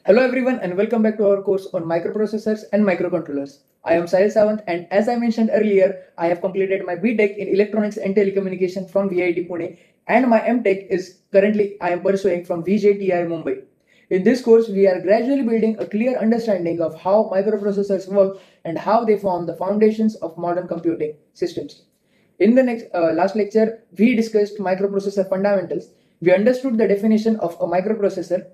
Hello everyone and welcome back to our course on microprocessors and microcontrollers. I am Sahil and as I mentioned earlier, I have completed my BTech in Electronics and Telecommunication from VIT Pune and my MTech is currently I am pursuing from VJTI Mumbai. In this course, we are gradually building a clear understanding of how microprocessors work and how they form the foundations of modern computing systems. In the last lecture, we discussed microprocessor fundamentals. We understood the definition of a microprocessor,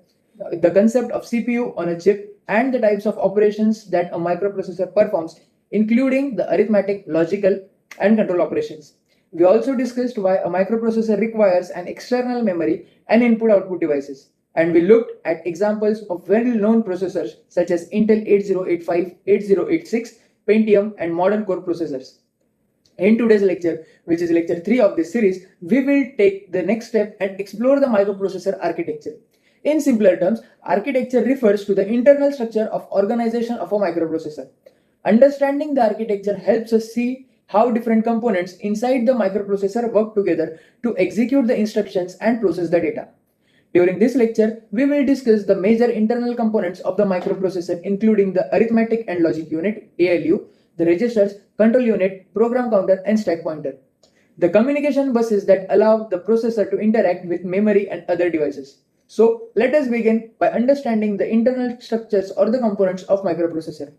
the concept of CPU on a chip, and the types of operations that a microprocessor performs, including the arithmetic, logical, and control operations. We also discussed why a microprocessor requires an external memory and input-output devices. And we looked at examples of well-known processors such as Intel 8085, 8086, Pentium, and modern core processors. In today's lecture, which is lecture 3 of this series, we will take the next step and explore the microprocessor architecture. In simpler terms, architecture refers to the internal structure of organization of a microprocessor. Understanding the architecture helps us see how different components inside the microprocessor work together to execute the instructions and process the data. During this lecture, we will discuss the major internal components of the microprocessor, including the arithmetic and logic unit, ALU, the registers, control unit, program counter, and stack pointer. The communication buses that allow the processor to interact with memory and other devices. So let us begin by understanding the internal structures or the components of microprocessor.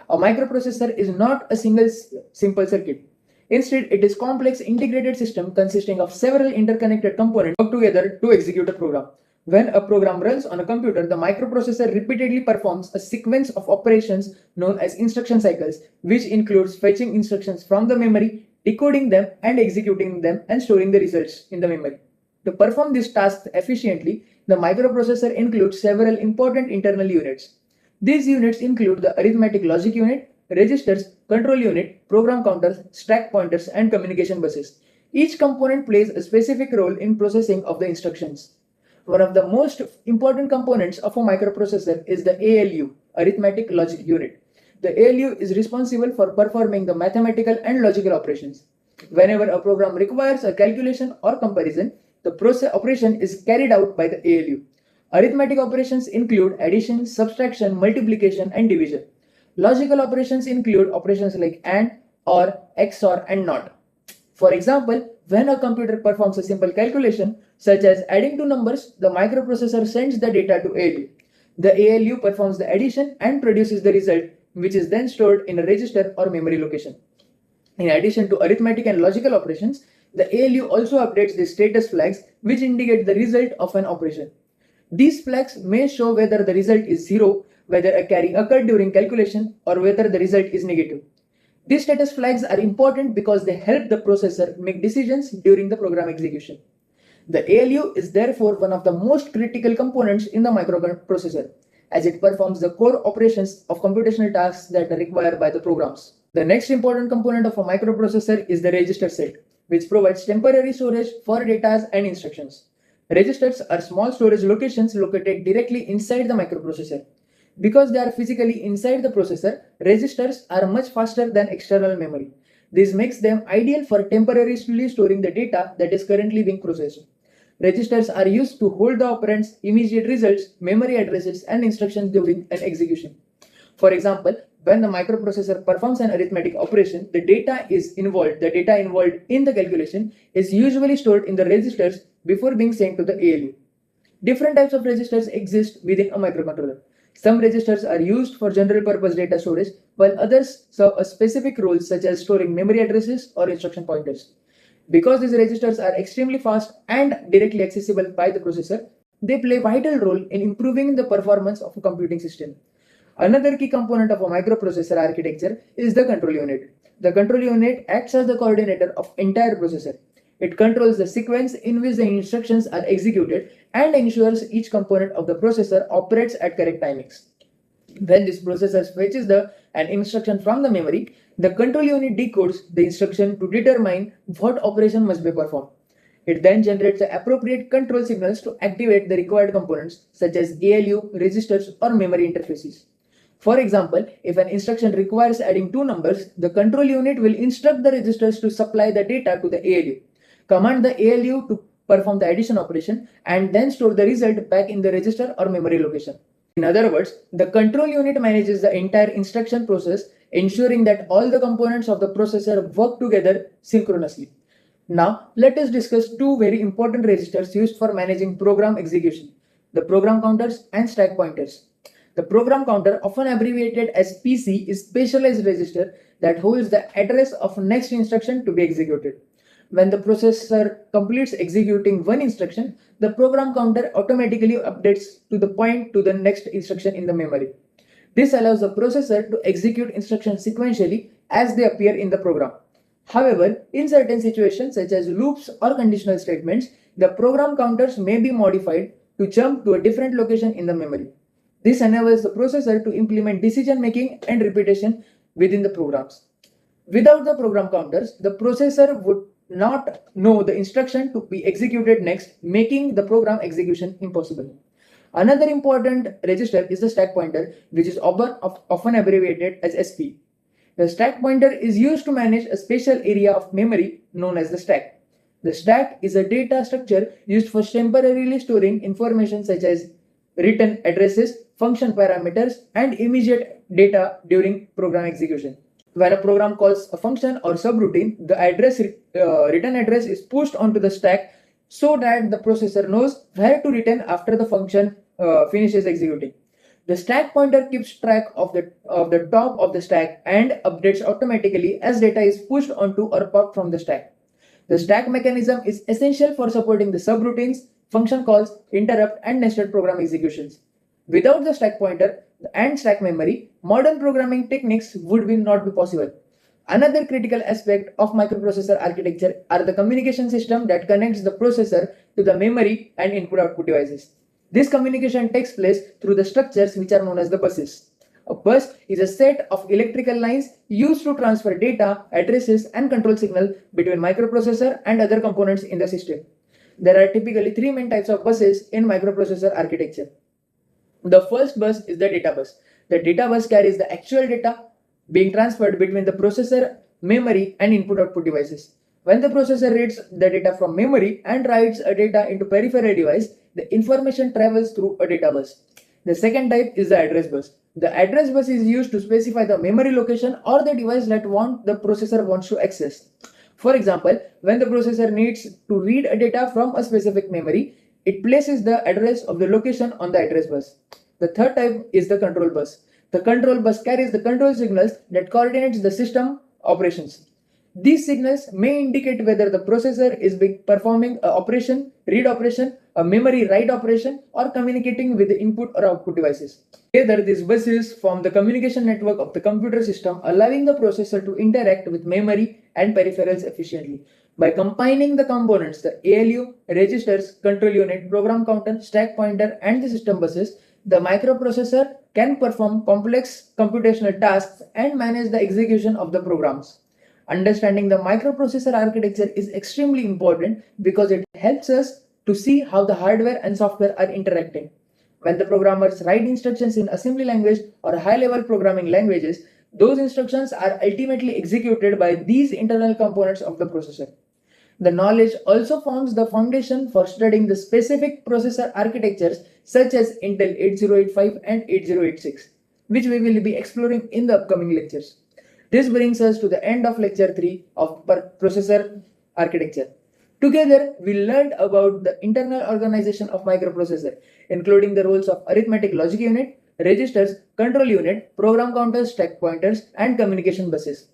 A microprocessor is not a single simple circuit. Instead, it is a complex integrated system consisting of several interconnected components work together to execute a program. When a program runs on a computer, the microprocessor repeatedly performs a sequence of operations known as instruction cycles, which includes fetching instructions from the memory, decoding them, and executing them and storing the results in the memory. To perform this task efficiently, the microprocessor includes several important internal units. These units include the arithmetic logic unit, registers, control unit, program counters, stack pointers, and communication buses. Each component plays a specific role in processing of the instructions. One of the most important components of a microprocessor is the ALU, arithmetic logic unit. The ALU is responsible for performing the mathematical and logical operations. Whenever a program requires a calculation or comparison, the operation is carried out by the ALU. Arithmetic operations include addition, subtraction, multiplication, and division. Logical operations include operations like AND, OR, XOR, and NOT. For example, when a computer performs a simple calculation, such as adding two numbers, the microprocessor sends the data to ALU. The ALU performs the addition and produces the result, which is then stored in a register or memory location. In addition to arithmetic and logical operations, the ALU also updates the status flags, which indicate the result of an operation. These flags may show whether the result is 0, whether a carry occurred during calculation, or whether the result is negative. These status flags are important because they help the processor make decisions during the program execution. The ALU is therefore one of the most critical components in the microprocessor, as it performs the core operations of computational tasks that are required by the programs. The next important component of a microprocessor is the register set, which provides temporary storage for data and instructions. Registers are small storage locations located directly inside the microprocessor. Because they are physically inside the processor, registers are much faster than external memory. This makes them ideal for temporarily storing the data that is currently being processed. Registers are used to hold the operands, immediate results, memory addresses, and instructions during an execution. For example, when the microprocessor performs an arithmetic operation, the data involved in the calculation is usually stored in the registers before being sent to the ALU. Different types of registers exist within a microcontroller. Some registers are used for general purpose data storage, while others serve a specific role such as storing memory addresses or instruction pointers. Because these registers are extremely fast and directly accessible by the processor, they play a vital role in improving the performance of a computing system. Another key component of a microprocessor architecture is the control unit. The control unit acts as the coordinator of entire processor. It controls the sequence in which the instructions are executed and ensures each component of the processor operates at correct timings. When this processor fetches an instruction from the memory, the control unit decodes the instruction to determine what operation must be performed. It then generates the appropriate control signals to activate the required components such as ALU, registers, or memory interfaces. For example, if an instruction requires adding two numbers, the control unit will instruct the registers to supply the data to the ALU, command the ALU to perform the addition operation, and then store the result back in the register or memory location. In other words, the control unit manages the entire instruction process, ensuring that all the components of the processor work together synchronously. Now, let us discuss two very important registers used for managing program execution, the program counters and stack pointers. The program counter, often abbreviated as PC, is specialized register that holds the address of next instruction to be executed. When the processor completes executing one instruction, the program counter automatically updates to the point to the next instruction in the memory. This allows the processor to execute instructions sequentially as they appear in the program. However, in certain situations such as loops or conditional statements, the program counters may be modified to jump to a different location in the memory. This enables the processor to implement decision making and repetition within the programs. Without the program counters, the processor would not know the instruction to be executed next, making the program execution impossible. Another important register is the stack pointer, which is often abbreviated as SP. The stack pointer is used to manage a special area of memory known as the stack. The stack is a data structure used for temporarily storing information such as written addresses, function parameters, and immediate data during program execution. When a program calls a function or subroutine, the return address is pushed onto the stack so that the processor knows where to return after the function finishes executing. The stack pointer keeps track of the top of the stack and updates automatically as data is pushed onto or popped from the stack. The stack mechanism is essential for supporting the subroutines, function calls, interrupt, and nested program executions. Without the stack pointer and stack memory, modern programming techniques would not be possible. Another critical aspect of microprocessor architecture are the communication system that connects the processor to the memory and input-output devices. This communication takes place through the structures which are known as the buses. A bus is a set of electrical lines used to transfer data, addresses, and control signal between microprocessor and other components in the system. There are typically three main types of buses in microprocessor architecture. The first bus is the data bus. The data bus carries the actual data being transferred between the processor, memory, and input-output devices. When the processor reads the data from memory and writes a data into peripheral device, the information travels through a data bus. The second type is the address bus. The address bus is used to specify the memory location or the device that the processor wants to access. For example, when the processor needs to read a data from a specific memory, it places the address of the location on the address bus. The third type is the control bus. The control bus carries the control signals that coordinates the system operations. These signals may indicate whether the processor is performing an operation, read operation, a memory write operation, or communicating with the input or output devices. Together, these buses form the communication network of the computer system, allowing the processor to interact with memory and peripherals efficiently. By combining the components, the ALU, registers, control unit, program counter, stack pointer, and the system buses, the microprocessor can perform complex computational tasks and manage the execution of the programs. Understanding the microprocessor architecture is extremely important because it helps us to see how the hardware and software are interacting. When the programmers write instructions in assembly language or high-level programming languages, those instructions are ultimately executed by these internal components of the processor. The knowledge also forms the foundation for studying the specific processor architectures such as Intel 8085 and 8086, which we will be exploring in the upcoming lectures. This brings us to the end of lecture 3 of processor architecture. Together, we learned about the internal organization of microprocessor, including the roles of arithmetic logic unit, registers, control unit, program counters, stack pointers, and communication buses.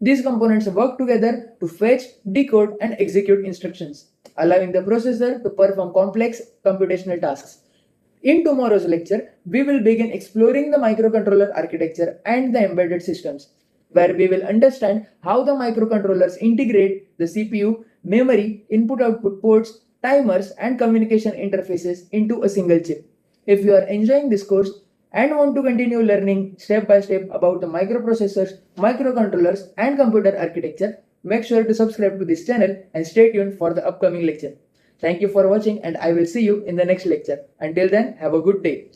These components work together to fetch, decode, and execute instructions, allowing the processor to perform complex computational tasks. In tomorrow's lecture, we will begin exploring the microcontroller architecture and the embedded systems, where we will understand how the microcontrollers integrate the CPU, memory, input-output ports, timers, and communication interfaces into a single chip. If you are enjoying this course and want to continue learning step by step about the microprocessors, microcontrollers, and computer architecture, make sure to subscribe to this channel and stay tuned for the upcoming lecture. Thank you for watching, and I will see you in the next lecture. Until then, have a good day.